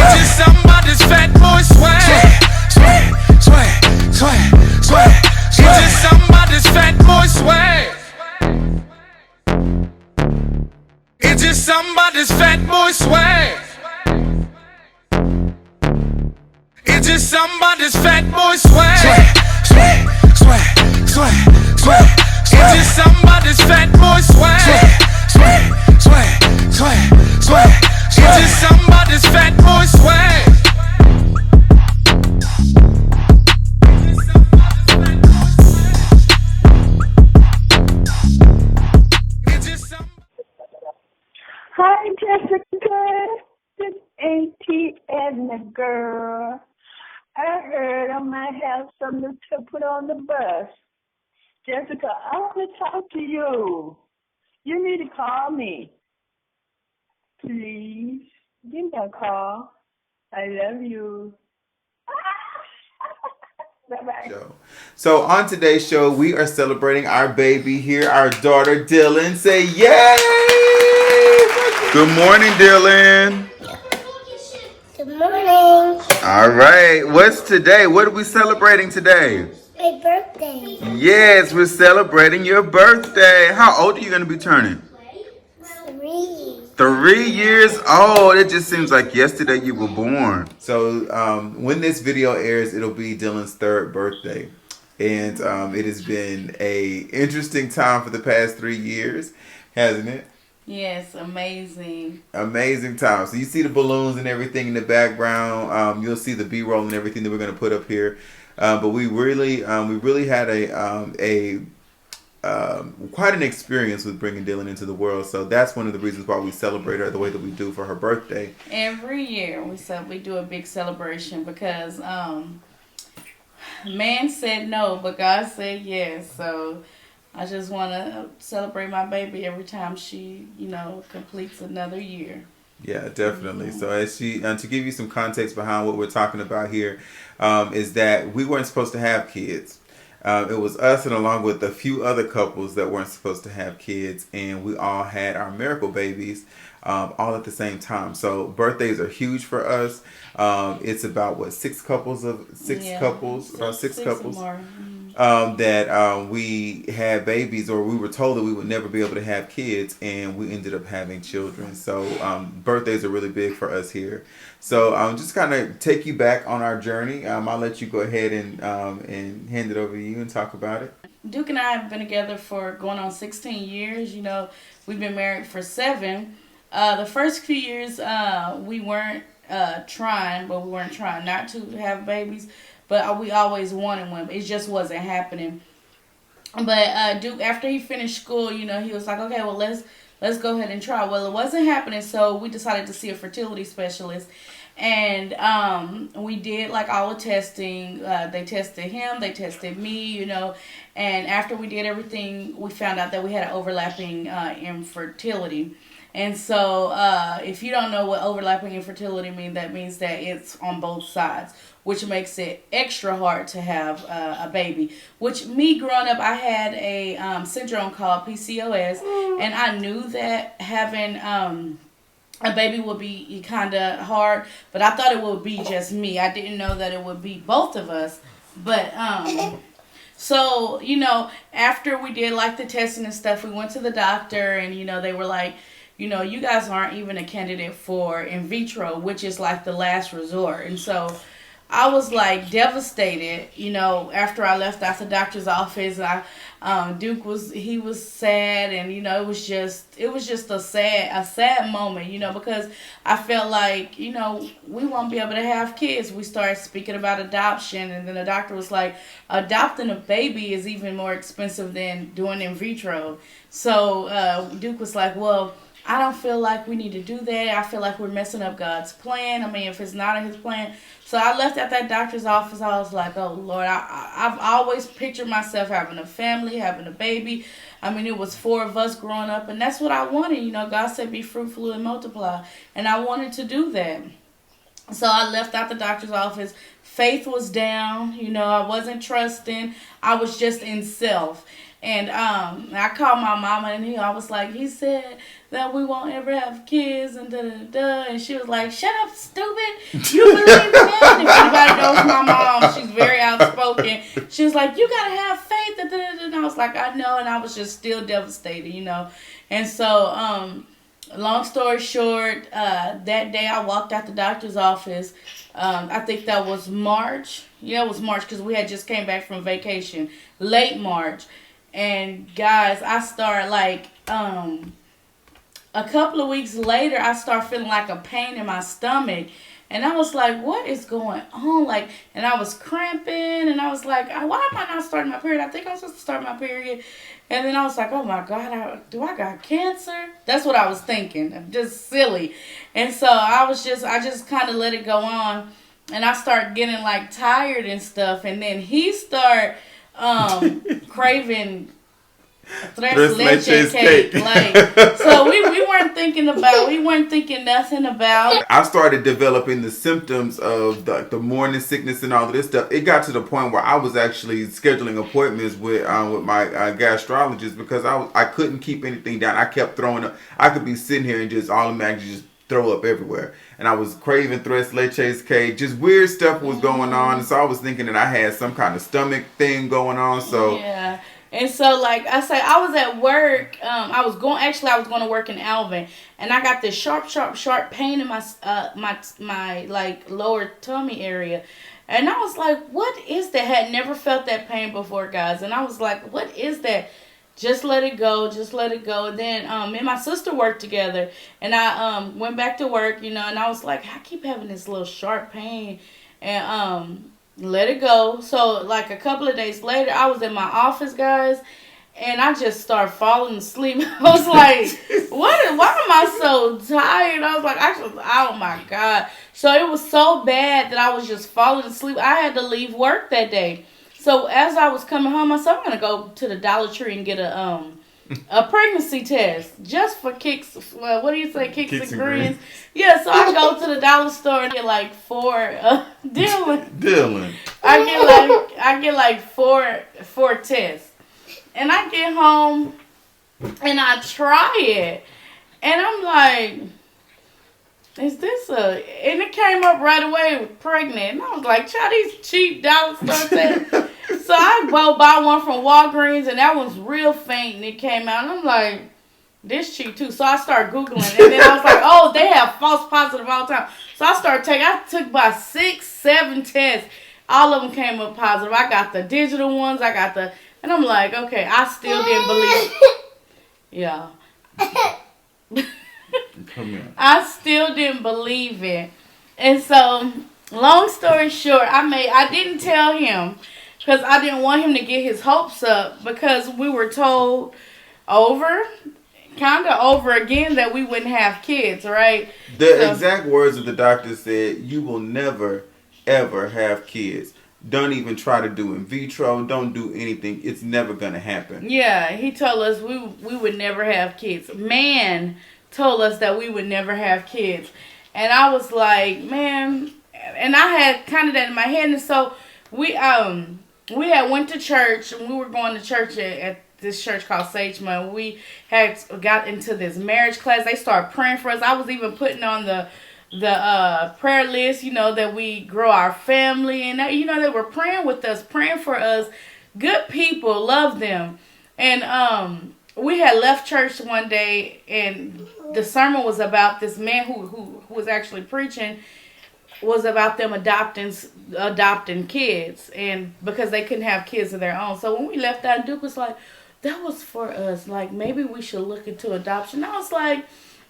It's just somebody's fat boy swag. It's just somebody's fat boy swag. It's just somebody's fat boy swag. It's just somebody's fat boy swag. It's just somebody's fat boy swag. It's just somebody's fat boy swag. Hi, Jessica. This ATN girl. I heard I might have something to put on the bus. Jessica, I want to talk to you. You need to call me. Please, give me a call. I love you. Bye-bye. So on today's show, we are celebrating our baby here, our daughter Dylan. Say yay! Good morning, Dylan. Good morning. All right, what's today? What are we celebrating today? My birthday. Yes, we're celebrating your birthday. How old are you going to be turning? 3. 3 years old. It just seems like yesterday you were born. So when this video airs, it'll be Dylan's 3rd birthday. And it has been a interesting time for the past 3 years, hasn't it? Yes, amazing. Amazing time. So you see the balloons and everything in the background. You'll see the B-roll and everything that we're going to put up here. But we really had a quite an experience with bringing Dylan into the world. So that's one of the reasons why we celebrate her the way that we do for her birthday. Every year we do a big celebration because man said no, but God said yes. So I just want to celebrate my baby every time she, completes another year. Yeah, definitely. So as she, to give you some context behind what we're talking about here, is that we weren't supposed to have kids. It was us and along with a few other couples that weren't supposed to have kids, and we all had our miracle babies all at the same time. So birthdays are huge for us. It's about six couples more. that we had babies, or we were told that we would never be able to have kids, and we ended up having children. So birthdays are really big for us here. So just kind of take you back on our journey. I'll let you go ahead and hand it over to you and talk about it. Duke and I have been together for going on 16 years. We've been married for 7. The first few years we weren't trying not to have babies. But we always wanted one. It just wasn't happening. But Duke, after he finished school, he was like, okay, well, let's go ahead and try. Well, it wasn't happening, so we decided to see a fertility specialist. And we did all the testing. They tested him. They tested me, And after we did everything, we found out that we had an overlapping infertility. And so if you don't know what overlapping infertility means, that means that it's on both sides, which makes it extra hard to have a baby. Which, me growing up, I had a syndrome called PCOS, and I knew that having a baby would be kind of hard, but I thought it would be just me. I didn't know that it would be both of us. But so, after we did the testing and stuff, we went to the doctor, and they were like, you guys aren't even a candidate for in vitro, which is the last resort. And so I was devastated, after I left out the doctor's office. Duke was sad, and it was just a sad moment, because I felt like, we won't be able to have kids. We started speaking about adoption, and then the doctor was like, adopting a baby is even more expensive than doing in vitro. So Duke was like, well, I don't feel like we need to do that. I feel like we're messing up God's plan. I mean, if it's not in his plan. So I left at that doctor's office. I was like, oh, Lord, I've always pictured myself having a family, having a baby. I mean, it was 4 of us growing up, and that's what I wanted. God said, be fruitful and multiply. And I wanted to do that. So I left out the doctor's office. Faith was down. I wasn't trusting. I was just in self. And I called my mama, and I was like, he said that we won't ever have kids, and da-da-da. And she was like, shut up, stupid. You believe that? If anybody knows my mom, she's very outspoken. She was like, you gotta have faith. And I was like, I know, and I was just still devastated, you know. And so, long story short, that day I walked out the doctor's office. I think that was March. Yeah, it was March because we had just came back from vacation, late March. And guys, I started like a couple of weeks later, I started feeling like a pain in my stomach. And I was like, what is going on? Like, and I was cramping, and I was like, why am I not starting my period? I think I'm supposed to start my period. And then I was like, oh my God, do I got cancer? That's what I was thinking. Just silly. And so I just kind of let it go on. And I started getting like tired and stuff. And then he started craving tres leche cake. Like, so we weren't thinking nothing about. I started developing the symptoms of the morning sickness and all of this stuff. It got to the point where I was actually scheduling appointments with my gastrologist because I couldn't keep anything down. I kept throwing up. I could be sitting here and just automatically just throw up everywhere. And I was craving tres leches cake. Just weird stuff was going on. And so I was thinking that I had some kind of stomach thing going on. So yeah. And so, like I said, I was at work. I was going to work in Alvin, and I got this sharp pain in my like lower tummy area, and I was like, "What is that?" Had never felt that pain before, guys, and I was like, "What is that?" Just let it go. And then me and my sister worked together, and I went back to work, you know, and I was like, I keep having this little sharp pain, and let it go. So like a couple of days later, I was in my office, guys, and I just started falling asleep. I was like, why am I so tired? I was like, oh my God. So it was so bad that I was just falling asleep. I had to leave work that day. So as I was coming home, I said, I'm going to go to the Dollar Tree and get a pregnancy test just for kicks. What do you say? Kicks and grins. Yeah, so I go to the dollar store and get like four Dylan. I get like four tests. And I get home and I try it. And I'm like, is this and it came up right away with pregnant. And I was like, try these cheap dollar store tests. So I go buy one from Walgreens, and that one's real faint, and it came out. And I'm like, this cheap too. So I started Googling, and then I was like, oh, they have false positive all the time. So I took about 6-7 tests. All of them came up positive. I got the digital ones. and I'm like, okay, I still didn't believe it. Yeah. come here. I still didn't believe it. And so, long story short, I didn't tell him because I didn't want him to get his hopes up because we were told over again that we wouldn't have kids, right? The exact words of the doctor said, you will never, ever have kids. Don't even try to do in vitro. Don't do anything. It's never going to happen. Yeah, he told us we would never have kids. Man told us that we would never have kids. And I was like, man, and I had kind of that in my head. And so we had went to church, and we were going to church at this church called Sagemont. We had got into this marriage class. They started praying for us. I was even putting on the prayer list, you know, that we grow our family. And, you know, they were praying with us, praying for us. Good people, love them. And we had left church one day, and the sermon was about this man who was actually preaching, was about them adopting kids, and because they couldn't have kids of their own. So when we left out, Duke was like, that was for us. Like, maybe we should look into adoption. I was like,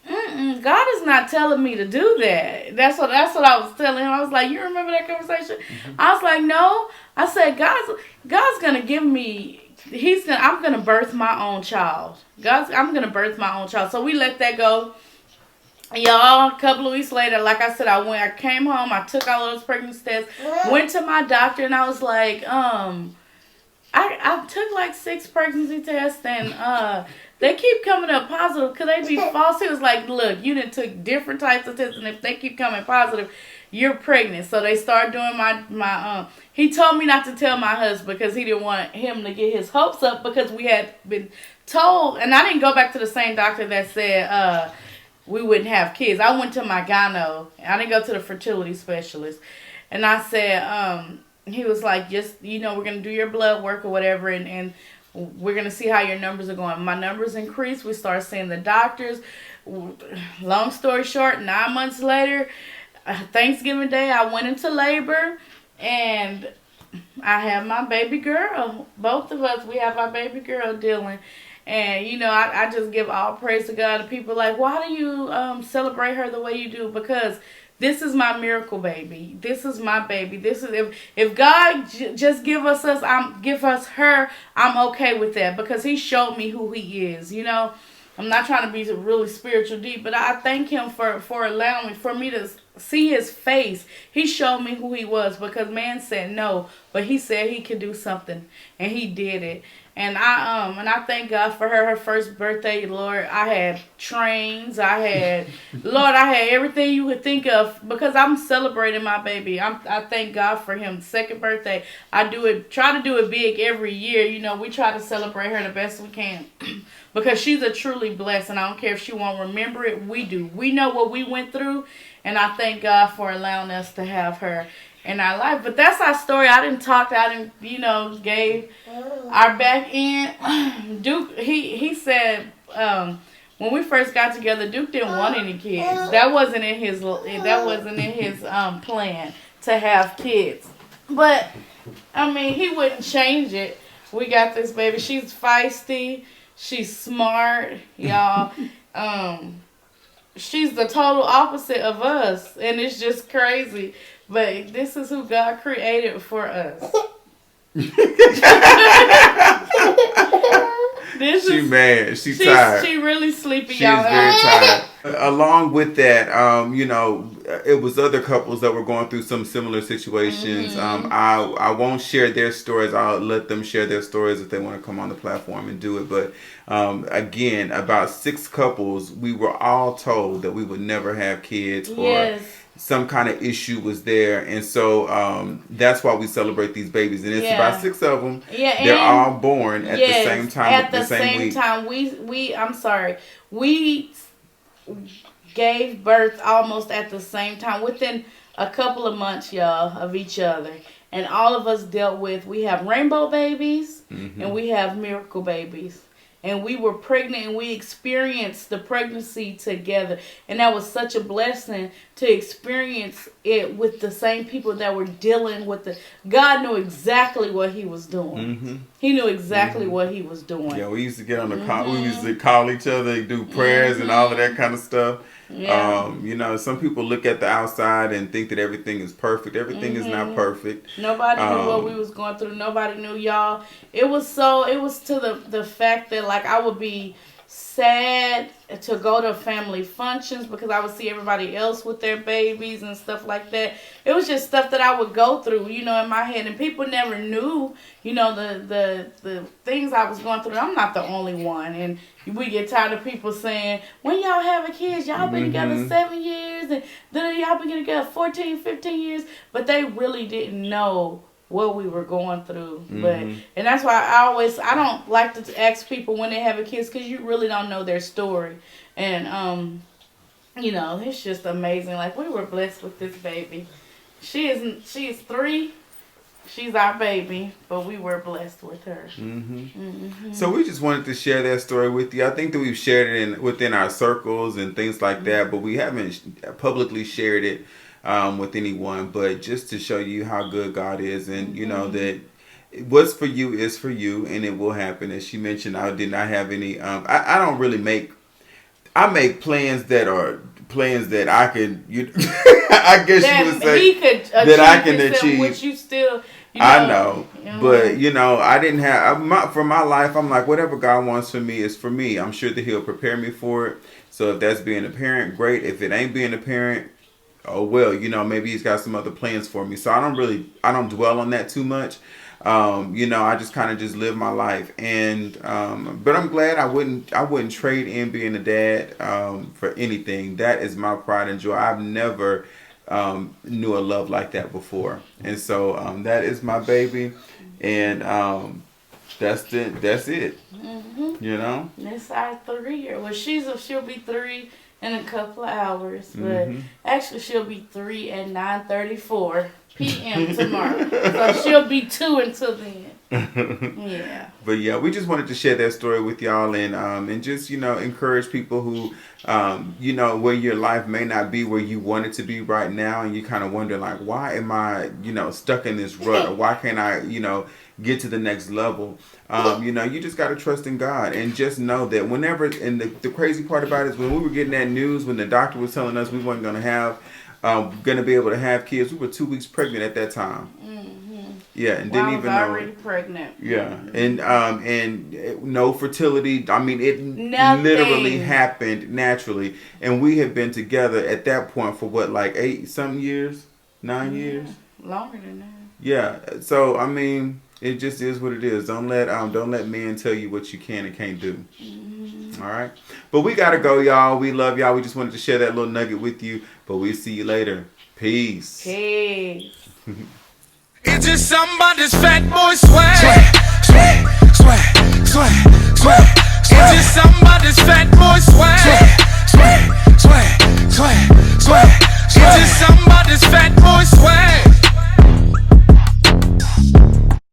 God is not telling me to do that. That's what I was telling him. I was like, you remember that conversation? Mm-hmm. I was like, no. I said, God's gonna give me. I'm gonna birth my own child. I'm gonna birth my own child. So we let that go. Y'all, a couple of weeks later, like I said, I came home, I took all those pregnancy tests, went to my doctor, and I was like, I took like 6 pregnancy tests, and they keep coming up positive. Could they be false? He was like, look, you done took different types of tests, and if they keep coming positive, you're pregnant. So they started doing my he told me not to tell my husband because he didn't want him to get his hopes up because we had been told, and I didn't go back to the same doctor that said, we wouldn't have kids. I went to my gyno. I didn't go to the fertility specialist. And I said, he was like, just, we're going to do your blood work or whatever, and we're going to see how your numbers are going. My numbers increased. We started seeing the doctors. Long story short, 9 months later, Thanksgiving Day, I went into labor, and I have my baby girl. Both of us, we have our baby girl, Dylan. And, I just give all praise to God. And people like, why do you celebrate her the way you do? Because this is my miracle baby. This is my baby. This is if God just give us her, I'm okay with that, because he showed me who he is. I'm not trying to be really spiritual deep, but I thank him for allowing for me to see his face. He showed me who he was, because man said no, but he said he could do something, and he did it. And I thank God for her first birthday, Lord. I had trains, I had everything you would think of, because I'm celebrating my baby. I thank God for him. Second birthday, try to do it big every year. We try to celebrate her the best we can. Because she's a truly blessed, and I don't care if she won't remember it. We do. We know what we went through, and I thank God for allowing us to have her in our life. But that's our story. I didn't, gave our back end. Duke, he said, when we first got together, Duke didn't want any kids. That wasn't in his plan to have kids. But he wouldn't change it. We got this baby. She's feisty. She's smart, y'all. She's the total opposite of us, and it's just crazy. But this is who God created for us. Mad. She's tired. She really sleepy, She's y'all. very tired. Along with that, it was other couples that were going through some similar situations. Mm-hmm. I won't share their stories. I'll let them share their stories if they want to come on the platform and do it. But again, about 6 couples, we were all told that we would never have kids, or some kind of issue was there, and so that's why we celebrate these babies. And it's about 6 of them. Yeah, they're all born at the same time. At the same time, we gave birth almost at the same time, within a couple of months, y'all, of each other. And all of us we have rainbow babies, and we have miracle babies. And we were pregnant, and we experienced the pregnancy together. And that was such a blessing to experience it with the same people that were dealing with it. God knew exactly what he was doing. Mm-hmm. He knew exactly what he was doing. Yeah, we used to get on the call. We used to call each other, do prayers and all of that kind of stuff. Yeah. Some people look at the outside and think that everything is perfect. Everything is not perfect. Nobody knew what we was going through. Nobody knew, y'all. It was to the fact that, like, I would be sad to go to family functions because I would see everybody else with their babies and stuff like that. It was just stuff that I would go through, in my head, and people never knew, the things I was going through. I'm not the only one, and we get tired of people saying, when y'all having kids, y'all been together 7 years, and then y'all been together 14, 15 years, but they really didn't know what we were going through. And that's why I don't like to ask people when they have a kids, because you really don't know their story. And it's just amazing. Like, we were blessed with this baby. She is 3. She's our baby, but we were blessed with her. So we just wanted to share that story with you. I think that we've shared it within our circles and things like that, but we haven't publicly shared it with anyone. But just to show you how good God is, and that what's for you is for you, and it will happen. As she mentioned, I did not have any. I don't really make. I make plans that are plans that I can. I guess you would say that I can achieve. Which you still. I know, but I didn't have for my life. I'm like, whatever God wants for me is for me. I'm sure that He'll prepare me for it. So if that's being a parent, great. If it ain't being a parent, oh well, maybe He's got some other plans for me. So I don't dwell on that too much. I just kind of just live my life, and but I'm glad I wouldn't trade in being a dad for anything. That is my pride and joy. I've never knew a love like that before, and so that is my baby, and that's it. That's our 3-year. Well, she'll be 3 in a couple of hours. But actually, she'll be 3 at 9:34 p.m. tomorrow. So she'll be 2 until then. Yeah. But yeah, we just wanted to share that story with y'all and just, you know, encourage people who, you know, where your life may not be where you want it to be right now. And you kind of wonder, like, why am I, you know, stuck in this rut? Or why can't I, you know, get to the next level? You know, you just got to trust in God and just know that whenever, and the crazy part about it is when we were getting that news, when the doctor was telling us we weren't going to have, going to be able to have kids, we were 2 weeks pregnant at that time. Yeah, and didn't even know. I was already pregnant. Yeah, and no fertility. I mean, it Nothing. literally happened naturally, and we have been together at that point for what, like 8-something years, 9 years, longer than that. Yeah, so I mean, it just is what it is. Don't let men tell you what you can and can't do. All right, but we gotta go, y'all. We love y'all. We just wanted to share that little nugget with you, but we'll see you later. Peace. Peace. It's just somebody's fat boy swag. Swag, swag, swag, swag, swag. It's just somebody's